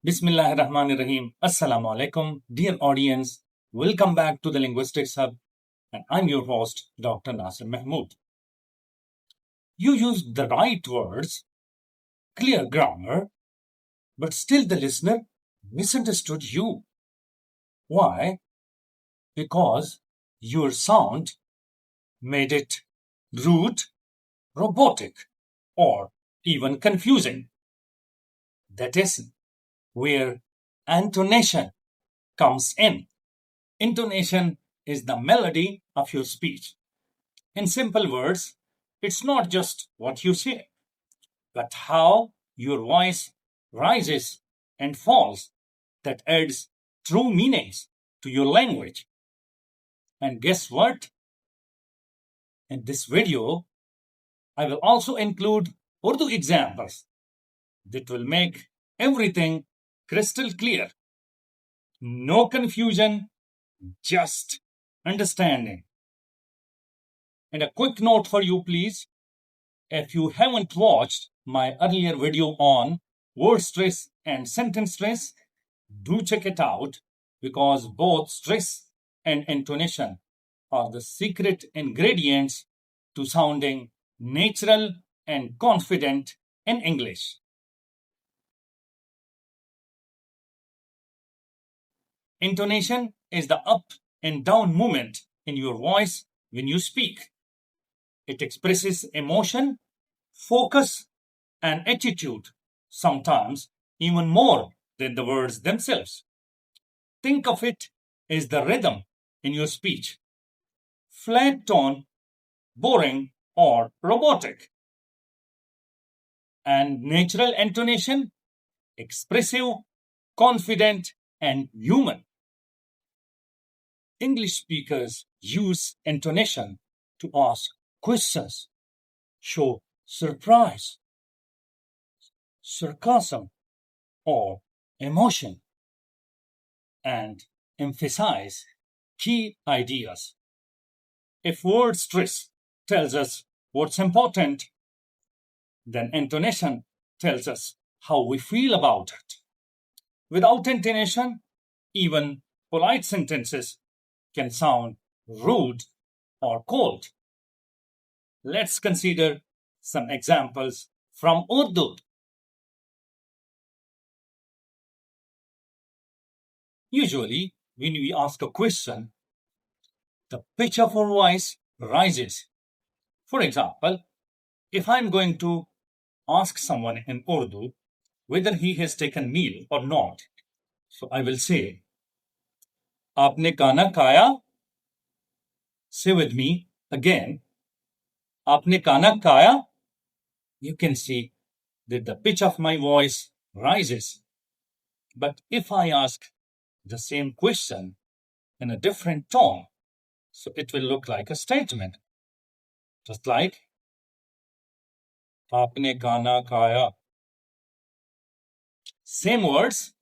Bismillahirrahmanirrahim. Assalamu alaikum. Dear audience, welcome back to the Linguistics Hub, and I'm your host, Dr. Nasir Mahmood. You used the right words, clear grammar, but still the listener misunderstood you. Why? Because your sound made it rude, robotic, or even confusing. That is where intonation comes in. Intonation is the melody of your speech. In simple words, it's not just what you say, but how your voice rises and falls that adds true meanings to your language. And guess what? In this video, I will also include Urdu examples that will make everything crystal clear. No confusion, just understanding. And a quick note for you, please. If you haven't watched my earlier video on word stress and sentence stress, do check it out because both stress and intonation are the secret ingredients to sounding natural and confident in English. Intonation is the up and down movement in your voice when you speak. It expresses emotion, focus, and attitude, sometimes even more than the words themselves. Think of it as the rhythm in your speech. Flat tone, boring, or robotic. And natural intonation, expressive, confident, and human. English speakers use intonation to ask questions, show surprise, sarcasm, or emotion, and emphasize key ideas. If word stress tells us what's important, then intonation tells us how we feel about it. Without intonation, even polite sentences can sound rude or cold. Let's consider some examples from Urdu. Usually, when we ask a question, the pitch of our voice rises. For example, if I'm going to ask someone in Urdu whether he has taken meal or not, so I will say, Aapne खाना खाया? Say with me again, Aapne खाना खाया? You can see that the pitch of my voice rises. But if I ask the same question in a different tone, so it will look like a statement. Just like, Aapne खाना खाया? Same words,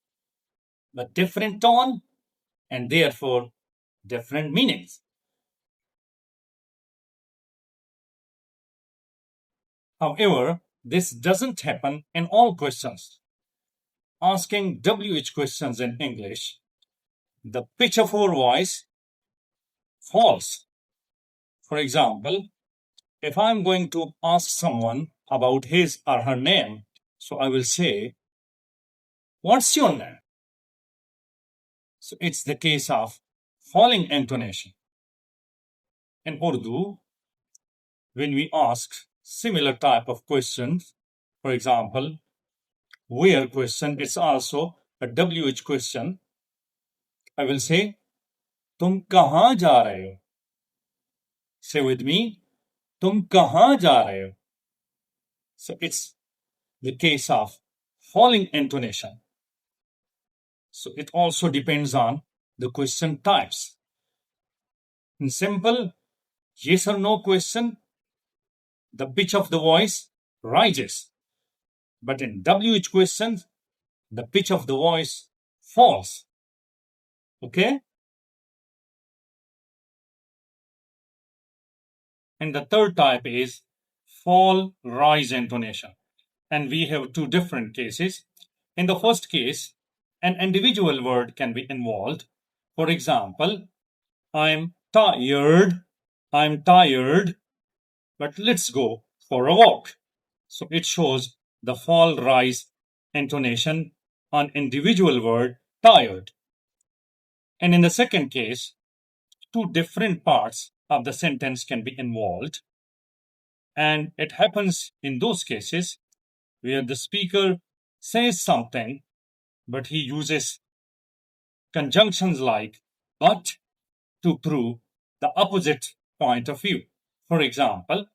but different tone, and therefore different meanings. However, this doesn't happen in all questions. Asking WH questions in English, the pitch of our voice falls. For example, if I'm going to ask someone about his or her name, so I will say, what's your name? So it's the case of falling intonation. In Urdu, when we ask similar type of questions, for example, where question, it's also a WH question. I will say, तुम कहाँ जा रहे हो? Say with me, तुम कहाँ जा रहे हो? So it's the case of falling intonation. So it also depends on the question types. In simple yes or no question, the pitch of the voice rises. But in WH questions, the pitch of the voice falls. Okay? And the third type is fall-rise intonation. And we have two different cases. In the first case, an individual word can be involved. For example, I'm tired, but let's go for a walk. So it shows the fall rise intonation on individual word tired. And in the second case, two different parts of the sentence can be involved. And it happens in those cases where the speaker says something, but he uses conjunctions like but to prove the opposite point of view. For example,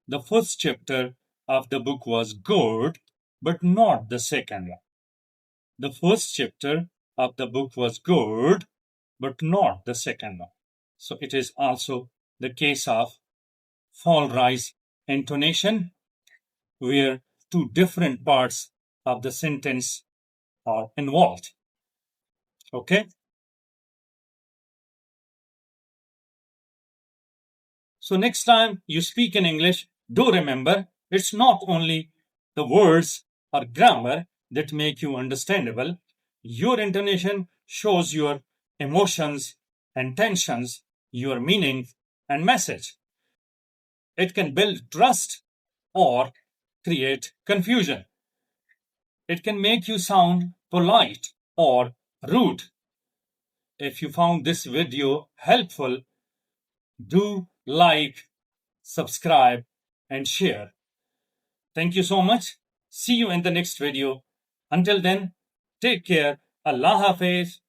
the first chapter of the book was good, but not the second one. The first chapter of the book was good, but not the second one. So it is also the case of fall rise intonation, where two different parts of the sentence are involved. Okay? So next time you speak in English, do remember it's not only the words or grammar that make you understandable. Your intonation shows your emotions and tensions, your meaning and message. It can build trust or create confusion. It can make you sound polite or rude. If you found this video helpful, do like, subscribe, and share. Thank you so much. See you in the next video. Until then, take care. Allah Hafiz.